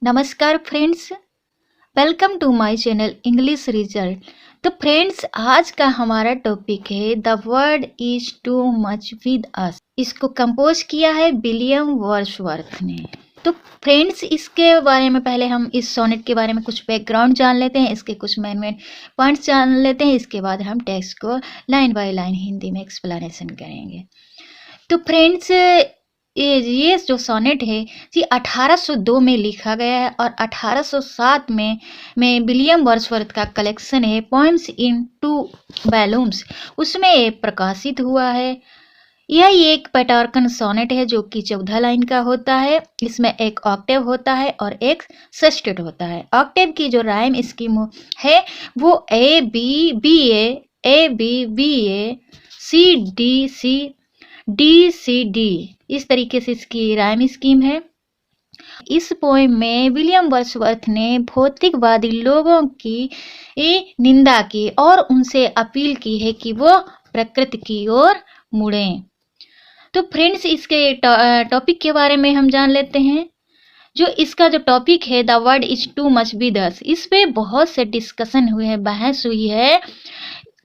नमस्कार friends, welcome to my channel English result. तो friends, आज का हमारा टॉपिक है the world is too much with us. इसको कंपोज किया है विलियम वर्ड्सवर्थ ने। तो फ्रेंड्स, इसके बारे में पहले हम इस सोनेट के बारे में कुछ बैकग्राउंड जान लेते हैं, इसके कुछ मेन पॉइंट्स जान लेते हैं। इसके बाद हम टेक्स्ट को लाइन बाय लाइन हिंदी में एक्सप्लेनेशन करेंगे। तो फ्रेंड्स, ये जो सोनेट है ये 1802 में लिखा गया है और 1807 में विलियम वर्ड्सवर्थ का कलेक्शन है पोएम्स इन 2 वॉल्यूम्स, उसमें ये प्रकाशित हुआ है। यह एक पैटार्कन सोनेट है जो कि 14 लाइन का होता है। इसमें एक ऑक्टेव होता है और एक सेस्टेट होता है। ऑक्टेव की जो राइम स्कीम है वो A B B A C D C D, इस तरीके से इसकी राइम स्कीम है। इस पोएम में विलियम वर्ड्सवर्थ ने भौतिकवादी लोगों की निंदा की और उनसे अपील की है कि वो प्रकृति की ओर मुड़ें। तो फ्रेंड्स, इसके टॉपिक के बारे में हम जान लेते हैं। जो इसका जो टॉपिक है the world is too much with अस, इस पे बहुत से डिस्कशन हुए हैं, बहस हुई है,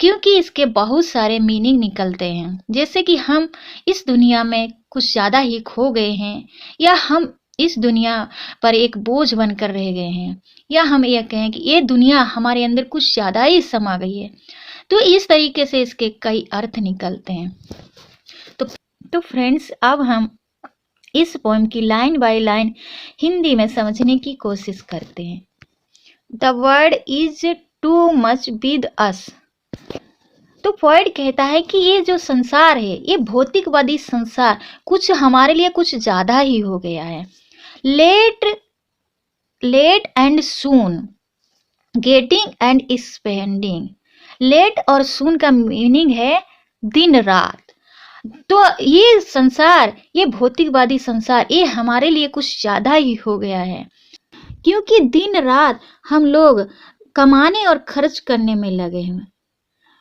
क्योंकि इसके बहुत सारे मीनिंग निकलते हैं। जैसे कि हम इस दुनिया में कुछ ज़्यादा ही खो गए हैं, या हम इस दुनिया पर एक बोझ बनकर रह गए हैं, या हम यह कहें कि ये दुनिया हमारे अंदर कुछ ज़्यादा ही समा गई है। तो इस तरीके से इसके कई अर्थ निकलते हैं। तो फ्रेंड्स, अब हम इस पोएम की लाइन बाय लाइन हिंदी में समझने की कोशिश करते हैं। The world is too much with अस। तो पोएट कहता है कि ये जो संसार है, ये भौतिकवादी संसार कुछ हमारे लिए कुछ ज्यादा ही हो गया है। Late and soon, getting and spending. Late और सून का मीनिंग है दिन रात। तो ये संसार, ये भौतिकवादी संसार, ये हमारे लिए कुछ ज्यादा ही हो गया है, क्योंकि दिन रात हम लोग कमाने और खर्च करने में लगे हैं।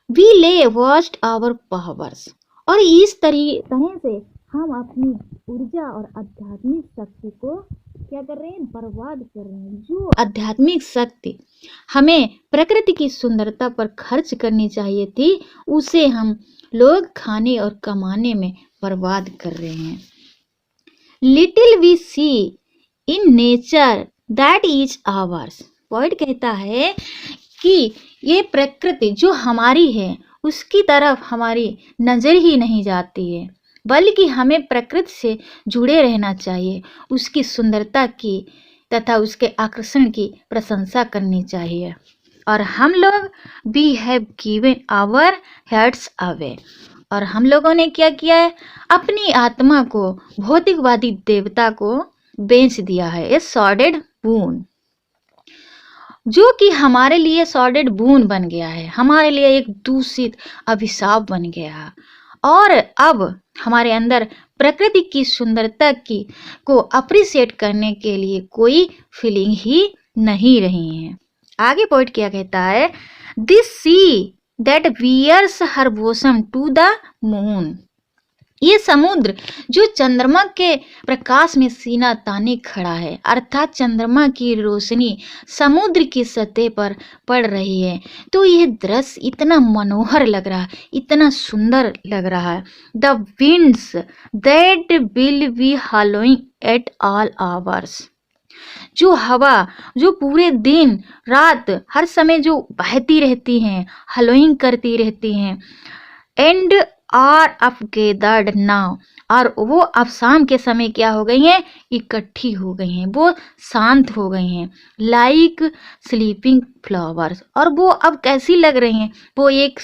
We lay waste our powers, और इस तरह से हम अपनी ऊर्जा और आध्यात्मिक शक्ति को क्या कर रहे हैं, बर्बाद कर रहे हैं। जो आध्यात्मिक शक्ति हमें प्रकृति की सुंदरता पर खर्च करनी चाहिए थी, उसे हम लोग खाने और कमाने में बर्बाद कर रहे हैं। Little we see in nature that is ours. Poet कहता है कि ये प्रकृति जो हमारी है उसकी तरफ हमारी नजर ही नहीं जाती है, बल्कि हमें प्रकृति से जुड़े रहना चाहिए, उसकी सुंदरता की तथा उसके आकर्षण की प्रशंसा करनी चाहिए। और हम लोग we have given our heads away, और हम लोगों ने क्या किया है, अपनी आत्मा को भौतिकवादी देवता को बेच दिया है। ए सॉर्डेड बून, जो कि हमारे लिए सॉर्डेड बून बन गया है, हमारे लिए एक दूषित अभिशाप बन गया। और अब हमारे अंदर प्रकृति की सुंदरता की को अप्रिशिएट करने के लिए कोई फीलिंग ही नहीं रही है। आगे पोएट क्या कहता है, this sea that wears her bosom to the moon. ये समुद्र जो चंद्रमा के प्रकाश में सीना ताने खड़ा है, अर्थात चंद्रमा की रोशनी समुद्र की सतह पर पड़ रही है, तो यह दृश्य इतना मनोहर लग रहा है, इतना सुंदर लग रहा है। The winds that will be howling at all hours. जो हवा जो पूरे दिन रात हर समय जो बहती रहती हैं, हलोइंग करती रहती हैं, and are up gathered now, और वो अब शाम के समय क्या हो गई हैं, इकट्ठी हो गई हैं, वो शांत हो गई हैं। लाइक स्लीपिंग फ्लावर्स, और वो अब कैसी लग रही हैं, वो एक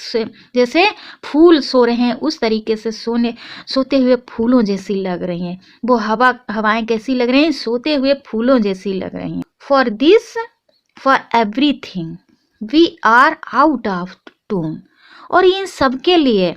जैसे फूल सो रहे हैं उस तरीके से सोते हुए फूलों जैसी लग रही हैं। वो हवाएं कैसी लग रही हैं, सोते हुए फूलों जैसी लग रही हैं। For this for everything we are out of tune, और इन सब के लिए,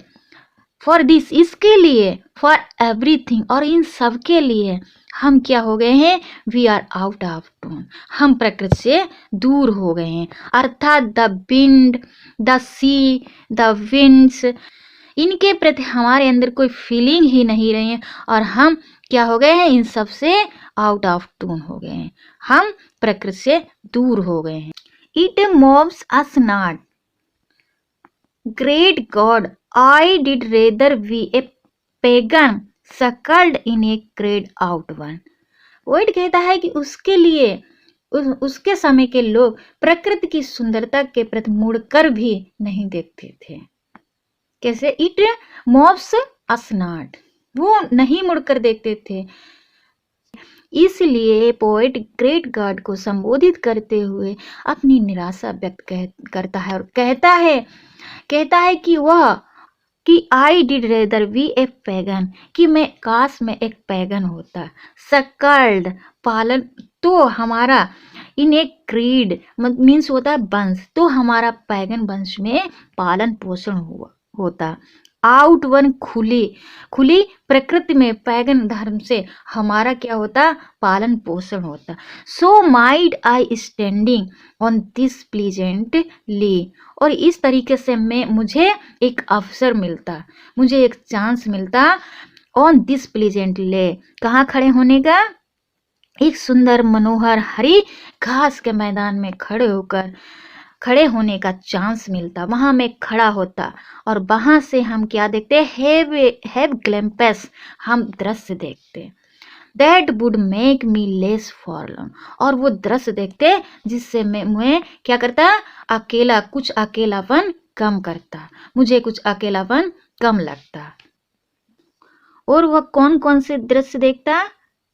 फॉर दिस इसके लिए, फॉर एवरीथिंग और इन सब के लिए हम क्या हो गए हैं, we are out of tune, हम प्रकृति से दूर हो गए हैं। अर्थात the wind, the sea, the winds, इनके प्रति हमारे अंदर कोई फीलिंग ही नहीं रही है, और हम क्या हो गए हैं, इन सब से आउट ऑफ टून हो गए हैं, हम प्रकृति से दूर हो गए हैं। It moves us not, great God, I did rather be a pagan suckled in a creed outworn. Poet कहता है कि उसके लिए उसके समय के लोग प्रकृति की सुंदरता के प्रति मुड़कर भी नहीं देखते थे। कैसे? इट मोव्स अस नॉट, वो नहीं मुड़कर देखते थे। इसलिए पोएट ग्रेट गॉड को संबोधित करते हुए अपनी निराशा व्यक्त करता है और कहता है कि आई did rather be A pagan, कि मैं काश में एक पैगन होता। सकल्ड पालन, तो हमारा इन एक क्रीड मीन्स होता है वंश, तो हमारा पैगन वंश में पालन पोषण होता। आउट वन, खुली प्रकृति में पैगन धर्म से हमारा क्या होता? पालन पोषण होता। So might I standing on this pleasant lea, और इस तरीके से मुझे एक अवसर मिलता, मुझे एक चांस मिलता ऑन दिस प्लीजेंटली, कहाँ खड़े होने का? एक सुंदर मनोहर हरी घास के मैदान में खड़े होने का चांस मिलता, वहां मैं खड़ा होता और वहां से हम क्या देखते? हैव ग्लैम्पस, हम दृश्य देखते। That would make me less forlorn, और वो दृश्य देखते जिससे मैं क्या करता? कुछ अकेलापन कम करता, मुझे कुछ अकेलापन कम लगता। और वह कौन कौन से दृश्य देखता?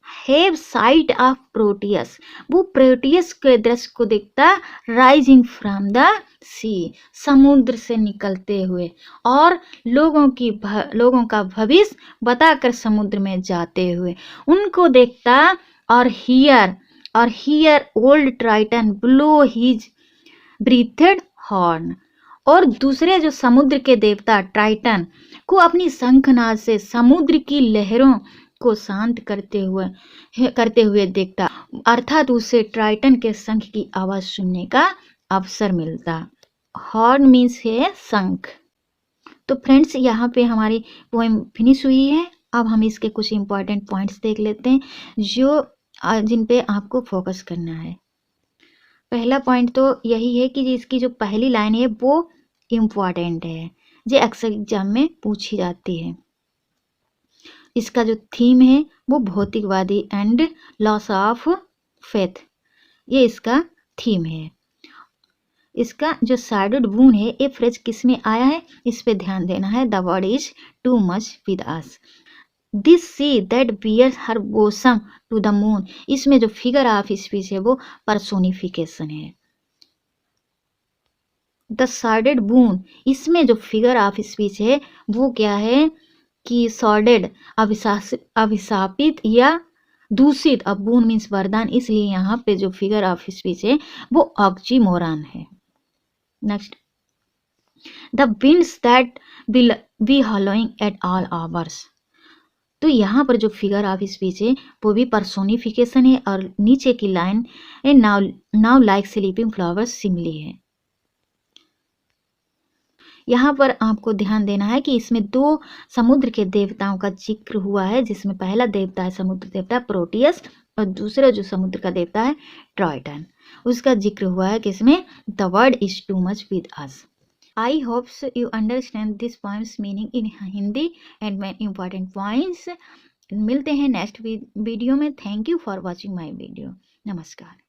हैव साइट ऑफ प्रोटियस, वो प्रोटियस के दृश्य को देखता, राइजिंग फ्रॉम द सी, समुद्र से निकलते हुए, और लोगों का भविष्य बताकर समुद्र में जाते हुए उनको देखता। और here old Triton blow his ब्रीथेड horn, और दूसरे जो समुद्र के देवता ट्राइटन को अपनी शंखनाद से समुद्र की लहरों को शांत करते हुए देखता, अर्थात उसे ट्राइटन के शंख की आवाज सुनने का अवसर मिलता। हॉर्न मीन्स है शंख। तो फ्रेंड्स, यहाँ पे हमारी पोएम फिनिश हुई है। अब हम इसके कुछ इंपॉर्टेंट पॉइंट्स देख लेते हैं जिन पे आपको फोकस करना है। पहला पॉइंट तो यही है कि इसकी जो पहली लाइन है वो इम्पॉर्टेंट है, जो अक्सर एग्जाम में पूछी जाती है। इसका जो थीम है वो भौतिकवादी एंड लॉस ऑफ फेथ, ये इसका थीम है। इसका जो सैडेड वून है, ये फ्रेज किस में आया है, इस पे ध्यान देना है। The world is too much with us. This sea that bares her bosom to the moon, इसमें जो फिगर ऑफ स्पीच है वो पर्सोनिफिकेशन है। द सॉर्डेड बून, इसमें जो फिगर ऑफ स्पीच है वो क्या है कि सॉर्डेड अभिशापित या दूषित, अब बून मीन्स वरदान, इसलिए यहाँ पे जो फिगर ऑफ स्पीच है वो ऑक्सीमोरन है। Next, the winds that will be howling at all hours, तो यहाँ पर जो फिगर ऑफ स्पीच है वो भी पर्सोनिफिकेशन है, और नीचे की line now like sleeping flowers simile है। यहाँ पर आपको ध्यान देना है कि इसमें दो समुद्र के देवताओं का जिक्र हुआ है, जिसमें पहला देवता है समुद्र देवता प्रोटियस, और दूसरा जो समुद्र का देवता है ट्राइटन, उसका जिक्र हुआ है किसमें? The world is too much with us. I hopes you understand this points meaning in Hindi and my important points. मिलते हैं नेक्स्ट वीडियो में। Thank you for watching my video. नमस्कार।